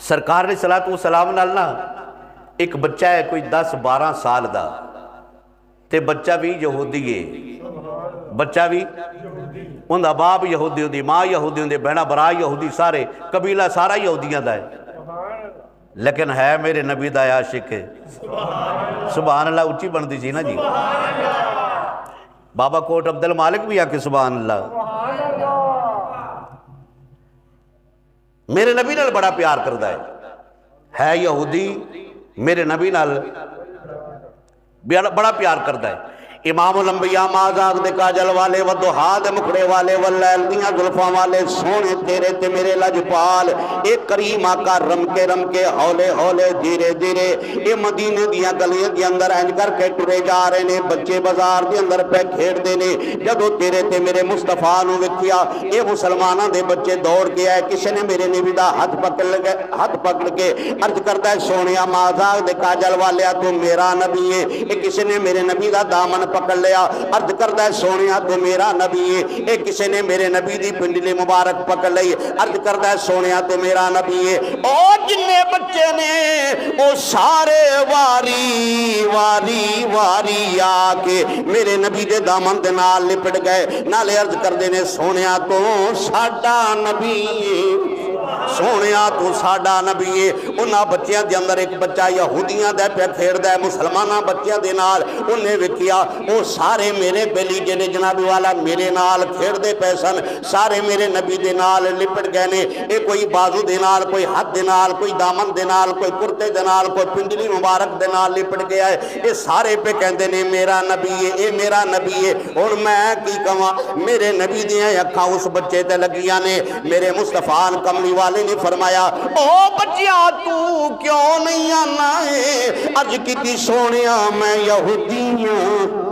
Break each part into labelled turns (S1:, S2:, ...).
S1: सरकार ने सलातो सलाम नाल ना एक बच्चा है कोई 10-12 साल का, तो बच्चा भी यहूदी है, बच्चा भी उनका बाप यहूदी, उनकी माँ यहूदी, उनके बहना भरा यहूदी, सारे कबीला सारा यहूदियों का है, लेकिन है मेरे नबी दा आशिक है। सुभान अल्लाह उच्ची बनती सी ना जी। बाबा कोट अब्दुल मालिक भी आके सुभान अल्लाह। मेरे नबी नाल बड़ा प्यार करता है यहूदी, मेरे नबी नाल बड़ा प्यार करता है। इमामुल अंबिया माज़ाग दे काजल वाले व दुहा दे मुखड़े वाले व लैल दियां जुल्फां वाले सोने तेरे ते मेरे लजपाल एक करीम आका रमके रमके हौले हौले धीरे धीरे ये मदीने दियां गलियां दे अंदर इंज करके टुरे जा रहे ने। बच्चे बाजार दे अंदर पे खेडदे ने। जदों तेरे ते मेरे मुस्तफा नूं वेखिया ये मुसलमानां दे बच्चे दौड़ के आए, किसी ने मेरे नबी दा हाथ पकड़ के अर्ज करता है सोनिया माज़ाग दे काजल वालिया तू मेरा नबी है। ये किसी ने मेरे नबी दा दामन पकड़ लिया, अर्ज करता है सोनिया तू मेरा नबी है। एक किसी ने मेरे नबी दी पिंडली मुबारक पकड़ ली, अर्ज करता है सोनिया तू मेरा नबी है। और जिन्ने बच्चे ने वो सारे वारी वारी वारी आके मेरे नबी दे दामन दे नाल लिपट गए, नाले अर्ज करते ने सोनिया तू साडा नबी है, सोनिया तू साडा नबी है। उन्हां बच्चों के अंदर एक बच्चा यहूदियां दा पे खेड़दा है मुसलमाना बच्चों के नाल। उन्हें वेखिया वो सारे मेरे बेली जेने जनाबी वाला मेरे नाल खेड़दे पे सन, सारे मेरे नबी दे नाल लिपट गए ने। ये कोई बाजू दे नाल, कोई हाथ दे नाल, कोई दामन दे नाल, कोई कुर्ते दे नाल, कोई पिंडली मुबारक दे नाल लिपट गया है। ये सारे पे कहते ने मेरा नबी है, ये मेरा नबी है। हुण मैं की कहां, मेरे नबी दियां अखां उस बच्चे ते लगियां ने। मेरे मुस्तफा कमली वाले ने फरमाया ओ बच्चिया तू क्यों नहीं आना है? अर्ज की सोनिया मैं यहूदी हूं,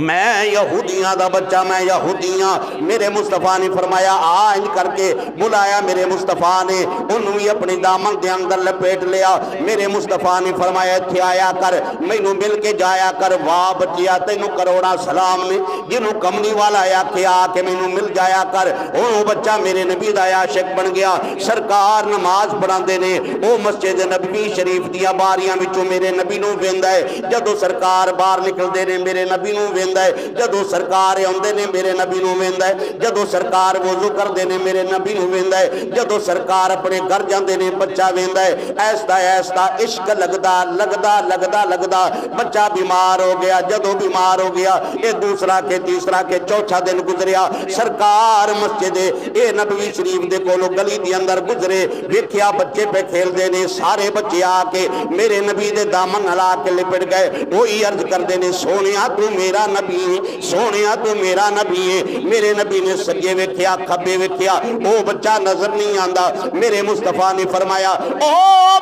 S1: मैं यहूदियां दा बच्चा, मैं यहूदियां। मेरे मुस्तफा ने फरमाया आ इंज करके बुलाया। मेरे मुस्तफा ने उन्होंने भी अपनी दामन के अंदर लपेट लिया। मेरे मुस्तफा ने फरमाया इत्थे आया कर, मैनू मिल के जाया कर। वाह बच्चिया तेनू करोड़ा सलाम ने, जिन्हों कमली वाला आखे आके मैनू मिल जाया कर। हुण वो बच्चा मेरे नबी दा आशिक बन गया। सरकार नमाज पढ़ाते ने, वो मस्जिद नबवी शरीफ दियां बारियां विचों मेरे नबी नूं वेंदा है। जदों सरकार बाहर निकलते ने मेरे नबी नूं वेंदा है, जदों सरकार आउंदे ने मेरे नबी नूं वेंदा है, जदों सरकार वज़ू करदे ने मेरे नबी नूं वेंदा है, जदों सरकार अपने घर जांदे ने बच्चा वेंदा है। ऐसा ऐसा इश्क लगदा लगदा लगदा लगदा बच्चा बीमार हो गया। जदों बीमार हो गया ये दूसरा के तीसरा के चौथा दिन गुजरिया। सरकार मस्जिद ए नबवी शरीफ दे कोलों गली दे अंदर गुजरे, वेखिया बच्चे पे खेलते ने। सारे बच्चे आके मेरे नबी दे दामन हला के लिपट गए। वही अर्ज करते ने सोनिया तू मेरा नबी है, सोनिया तू मेरा नबी है। मेरे नबी ने सज्जे वेखिया खब्बे वेखिया, वो बच्चा नजर नहीं आता। मेरे मुस्तफा ने फरमाया ओ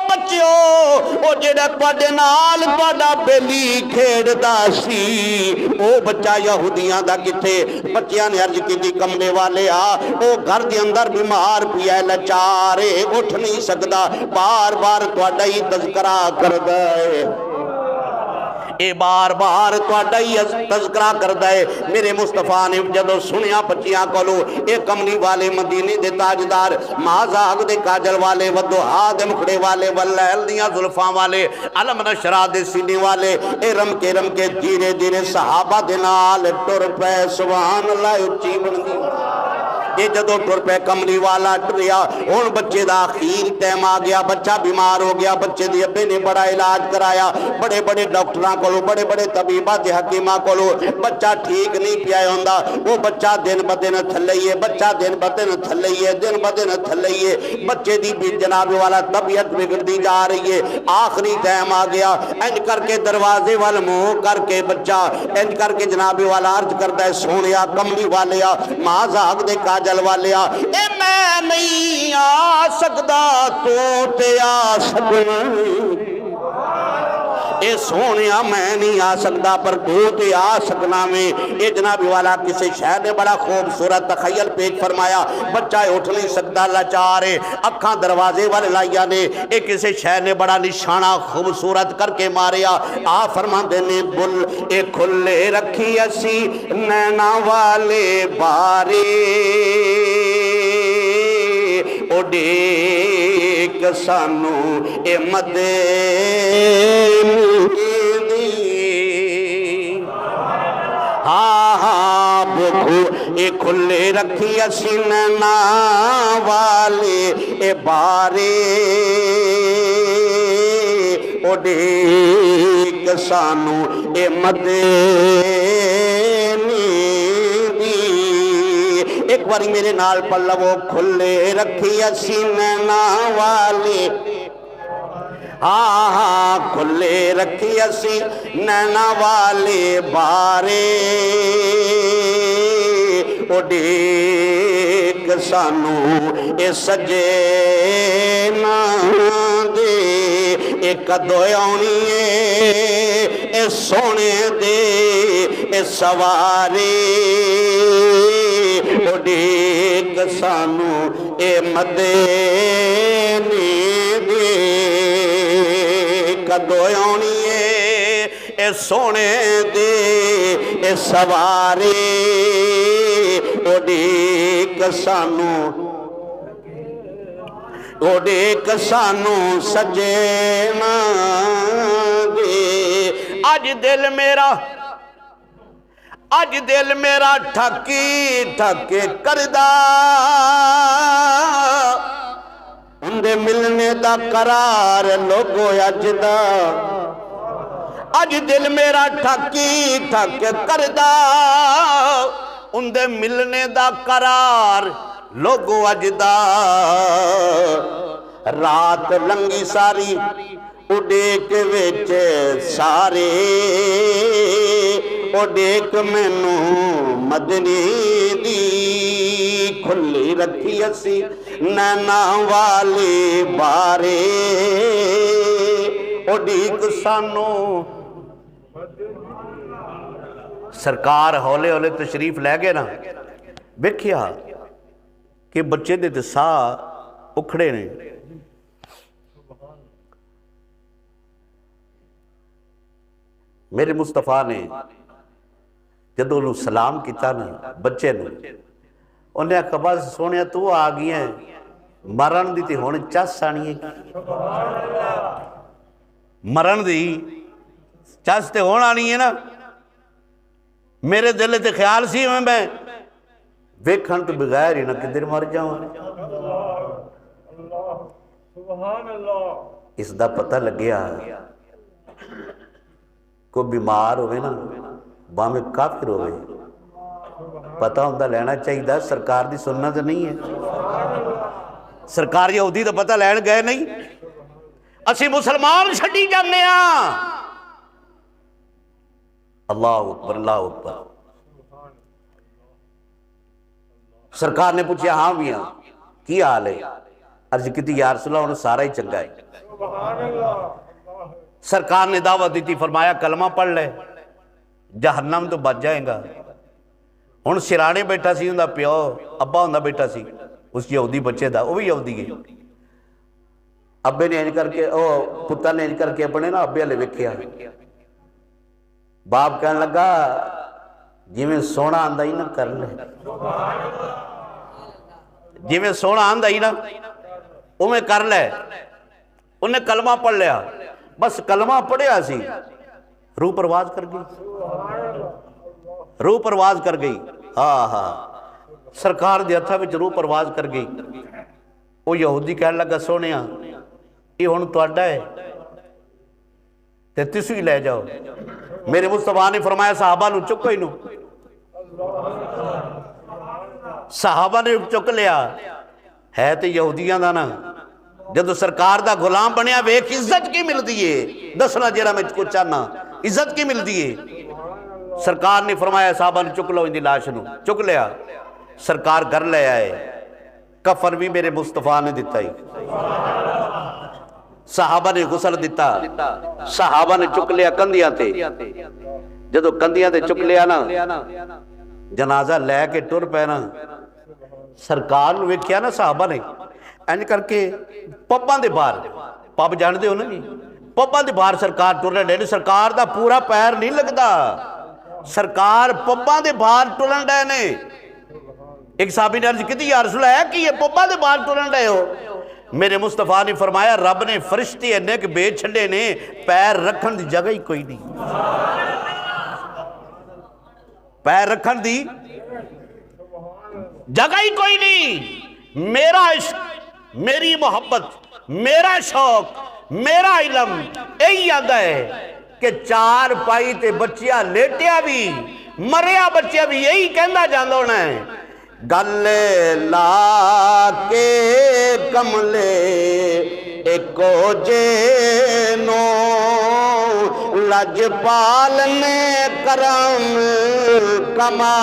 S1: बच्चो ओ जेड़ा तुहाडे नाल तुहाडा बेली खेड़दा सी ओ बच्चा यहूदियां दा किथे? बच्चियां ने अर्ज की कमरे वाले आ वो घर के अंदर बीमार पिया, लाचार है, उठ नहीं सकता, बार बार तुहाडा ही तज़किरा करदा है, ये बार बार तुहाडा ही तज़किरा करदा है। मेरे मुस्तफा ने जदों सुनिया बच्चियां कोलों ये कमली वाले मदीने दे ताजदार माज़ाग दे काजल वाले व दुहा दे मुखड़े वाले व लैल दियां जुल्फां वाले अलम नशरा दे सीने वाले ए रमके धीरे धीरे सहाबा दे नाल टुर पे। सुभान अल्लाह उच्ची बनदी ये जदों टुर पे कमली वाला टुरिया। हुण बच्चे का अखीर टाइम आ गया, बच्चा बीमार हो गया। बच्चे के अब्बे ने बड़ा इलाज कराया, बड़े बड़े डॉक्टरों को, बड़े बड़े तबीबा के हकीमां को, बच्चा ठीक नहीं पिया होंदा। वो बच्चा दिन ब दिन थल्ले ही है, बच्चा दिन ब दिन थल्ले ही है, दिन ब दिन थल्ले ही है। बच्चे की जनाब वाला तबीयत बिगड़ती जा रही है। आखिरी टाइम आ गया, इंज करके दरवाजे वाल मुंह करके बच्चा इंज करके जनाब वाला अर्ज करता है सोनिया कमली वाले माज़ाग दे काजल वालिया ए मैं नहीं आ सकता, तू ते आ सकना। ए सोनिया मैं नहीं आ सकता पर तू ते आ सकना में। ये जनाब वाला किसी शहर ने बड़ा खूबसूरत तखयल पेश फरमाया। बच्चा उठ नहीं सकता, लाचार है, अखा दरवाजे वाले लाइया ने। ये किसी शहर ने बड़ा निशाना खूबसूरत करके मारिया। आ फरमाते ने बुल ए खुले रखी असी नैना वाले बारे उडे सानू ए मदे हाँ बुखू ए खुले रखी असी नैना वाले ए बारे उड़ीक सानू ए मदीने दी। एक बारी मेरे नाल पढ़ लवो, खुले रखी असी नैना वाले, हाँ हाँ खुले रखी असी नैना वाले बारे उड़ीक सानू ए सजे ना दे ए कदों आउणी ए सोने दे ए सवारे उड़ीक सानू ए मदीने दे कदों आउणी ए सोने दे ए सवारे उड़ीक सानू उड़ीक सानू सजना दे। अज दिल मेरा ठकी ठके करदा उंदे मिलने दा करार लोगो अज दा। अज दिल मेरा ठकी ठक करदा उंदे मिलने दा करार लोगो अज दा। रात लंगी सारी उड़ेक विच सारे उड़ेक मैनू मदनी दी। खुली रखी असी नैना वाले बारे उड़ीक सानू। सरकार हौले हौले तशरीफ लै गए ना, वेख्या कि बच्चे दे ते साह उखड़े ने। मेरे मुस्तफा ने जदों उन्होंने सलाम किया ना बच्चे ने, उन्हें आखा बस सोने तू आ गई है, मरण दी ते हुण चस आनी है। मरण दी चस ते हुण आनी है ना। मेरे दिल ते ख्याल सी मैं वेखण तो बगैर ही ना किधर मर जाऊं। इसका पता लग्या कोई बीमार होवे ना भावें काफिर होवे, पता होंदा लेना चाहिए। सरकार की सुनना तो नहीं है। सरकार यहूदी तो पता लैन गए नहीं, असी मुसलमान छड्डी जाने। अल्लाह अकबर अल्लाह अकबर। सरकार ने पूछा हाँ भी हाँ की हाल है? अर्ज की यार सुला हुण सारा ही चंगा है। सरकार ने दावत दी, फरमाया कलमा पढ़ ले जहन्नम तो बच जाएगा। हुण सिराने बैठा सी, उनका प्यो अब्बा हुंदा बैठा सी उस यहूदी बच्चे का, वह भी यहूदी है। अब्बे ने इंज करके पुत्तर ने इंज करके अपने ना अब्बे हले वेख्या। बाप कहन लगा जिवें सोना आंदा ही ना कर ले, जिवें सोना आंदा ही ना उवें कर ले। उन्हें कलमा पढ़ लिया, बस कलमा पढ़िया सी रूह परवाज कर गई, रूह परवाज कर गई। हाँ हाँ सरकार के हत्थां विच रूह परवाज कर गई। वो यहूदी कहन लगा सोने ये हुण तुहाडा है ते तुसीं लै जाओ। मेरे मुस्तफा ने फरमाया साहबा नूं चुको इनू। साहबा ने चुक लिया। है तो यहूदियां दा ना, जदों सरकार दा गुलाम बनया वेख इज्जत की मिलती है। दसना जरा मैं कुछ चाहना इज्जत की मिलती है। सरकार ने फरमाया साहबा ने चुक लो इनकी लाश नूं। चुक लिया, सरकार घर ले आए। कफन भी मेरे मुस्तफा ने दिता ही। साहबा ने गुसल दिता, साहबा ने चुक लिया कंधियां ते। जदों कंधियां ते चुक लिया ना, जनाजा लैके टुर पैना। सरकार नूं वेख्या ना साहबा ने इंज करके पब्बां दे बाहर, पब जानते हो ना जी, पब्बां दे बाहर सरकार टुरन डे। सरकार दा पूरा पैर नहीं लगता, सरकार पब्बां दे बाहर टुरन डे ने। एक साहबी ने अर्ज की यार रसूल है कि ये पब्बां दे बाहर टुरन डे हो? मेरे मुस्तफा ने फरमाया रब ने फरिश्ते इन्ने के भेज छड़े ने, पैर रखन की जगह ही कोई नहीं, पैर रखन की जगह ही कोई नहीं। मेरा इश्क, मेरी मोहब्बत, मेरा शौक, मेरा इलम यही आता है कि चार पाई ते बच्चिया लेटिया भी मरिया बच्चिया भी यही कहना जाता होना है, गल ला के कमले एको जेनो लजपाल ने करम कमा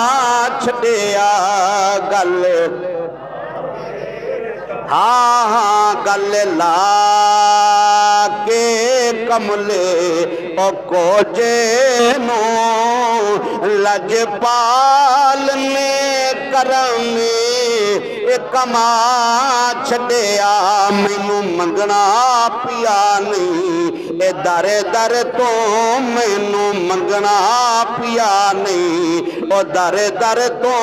S1: छड़िया। गल हाँ हाँ गल ला के कमले एको जेनो लजपाल ने करम कमा छड़िया। मैनू मंगना पिया नहीं ए दरे दर तो, मैनू मंगना पिया नहीं ओ दरे दर तो,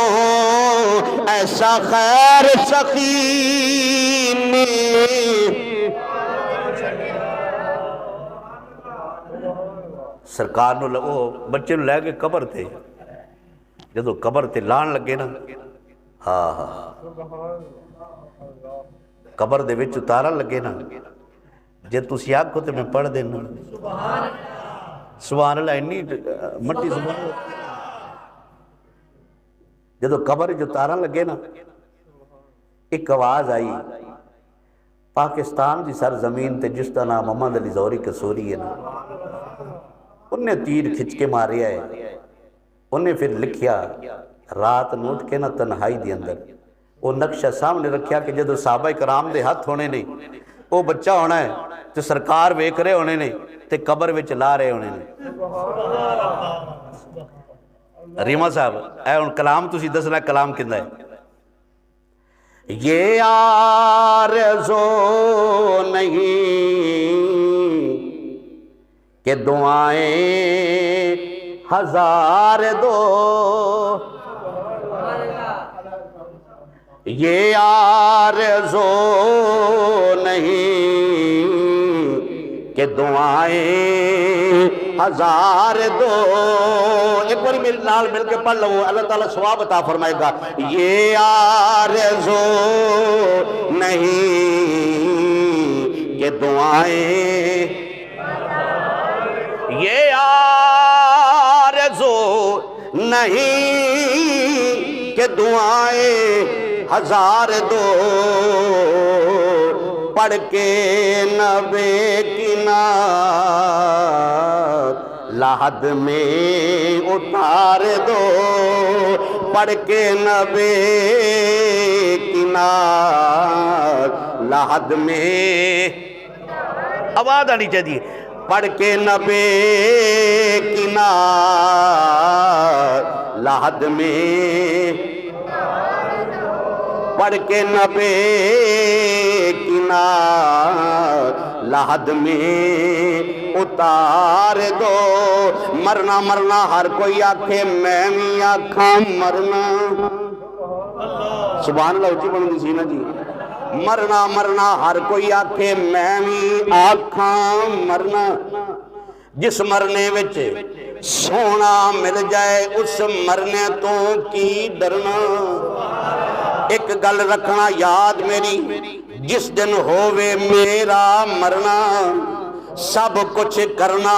S1: ऐसा खैर सखी ने सरकार नूं वो बच्चे नूं लैके कबर ते जदों कबर ते लाण लगे ना, हाँ हाँ कबर दे विच उतारन लगे ना, जे तुसी आखो तो मैं पढ़ देना सुभान अल्लाह, इन्नी मट्टी सुभान। जदों कबर च उतारन लगे ना, एक आवाज आई, पाकिस्तान की सरजमीन ते जिसका नाम मोहम्मद अली ज़ौहरी कसूरी है ना, उन्हें तीर खिंच के मारिया है। उन्हें फिर लिखिया रात नूं उठ के ना तन्हाई दे अंदर वो नक्शा सामने रखा कि जो साहबा कराम दे हथ होने ने, वो बच्चा होना है तो सरकार वेख रहे होने ने ते कबर विच ला रहे होने ने। रीमा साहब ऐ हुण कलाम तुसी दसना कलाम किंदा है। ये आरज़ू नहीं कि दुआएं हजार दो, ये आरज़ू नहीं कि दुआएं हजार दो। एक बार मेरे नाल मिल के पढ़ लो, अल्लाह ताला सवाब अता फरमाएगा। ये आरज़ू नहीं कि दुआएं, ये आरज़ू नहीं कि दुआएं हजार दो, पढ़ के नबे की नात लाहद में उतार दो, पढ़ के नबे की नात लाहद में, आवाज आनी चाहिए, पढ़ के नबे की नात लाहद में, पढ़ के नबे की नात लाहद में उतार दो। मरना मरना हर कोई आखे, मैं भी आखा मरना, सुभान अल्लाह उच्ची बनती सी ना जी। मरना मरना हर कोई आखे, मैं भी आखा मरना। जिस मरने विच सोना मिल जाए उस मरने तो की डरना। एक गल रखना याद मेरी, जिस दिन होवे मेरा मरना, सब कुछ करना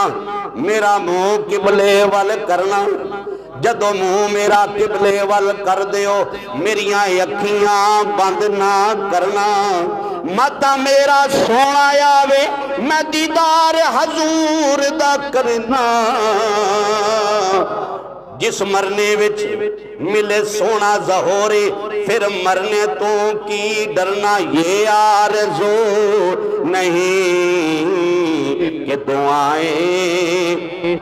S1: मेरा मुंह किबले वल करना। जदों मुंह मेरा किबले वल कर दियो, मेरिया अखियां बंद ना करना। माता मेरा सोना आवे, मैं दीदार हजूर दा करना। जिस मरने विच मिले सोना ज़होरे, फिर मरने तो की डरना। ये आरज़ू नहीं कि दुआएं,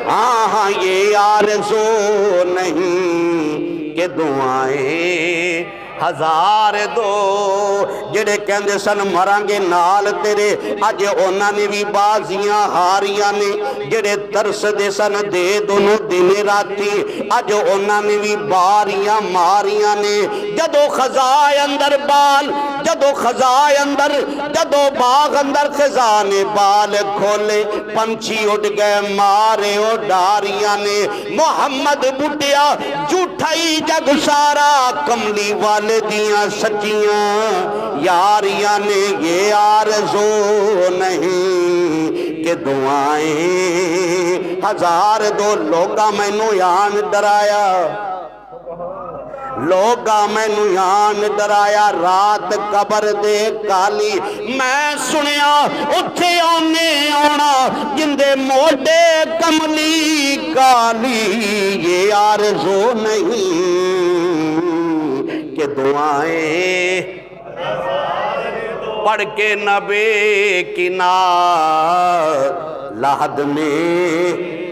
S1: हाँ हाँ ये आरज़ू नहीं कि दुआएं हजार दो जेड़े कहंदे सन मरांगे नाल तेरे अज उन्होंने भी बाजियां हारियां ने जेड़े तरसदे सन दे दोनों दिन राती अज उन्होंने भी बारियां मारियां ने जदों खजाए अंदर बाल जदों खजाए अंदर जदों बाग अंदर खजाने बाल खोले पंछी उड़ गए मारे ओ डारियां ने मोहम्मद बुढ़िया झूठा ही जग सारा कमली वाले दियां सच्चियां यारियां ने ये आरज़ू नहीं कि दुआएं हजार दो लोगा मैनू यान डराया लोगा मैनू यान डराया रात कबर दे काली मैं सुनिया उथे आने आना जिंदे मोढे कमली काली ये आरज़ू नहीं कि दुआएं पढ़ के नबी की ना लाहद में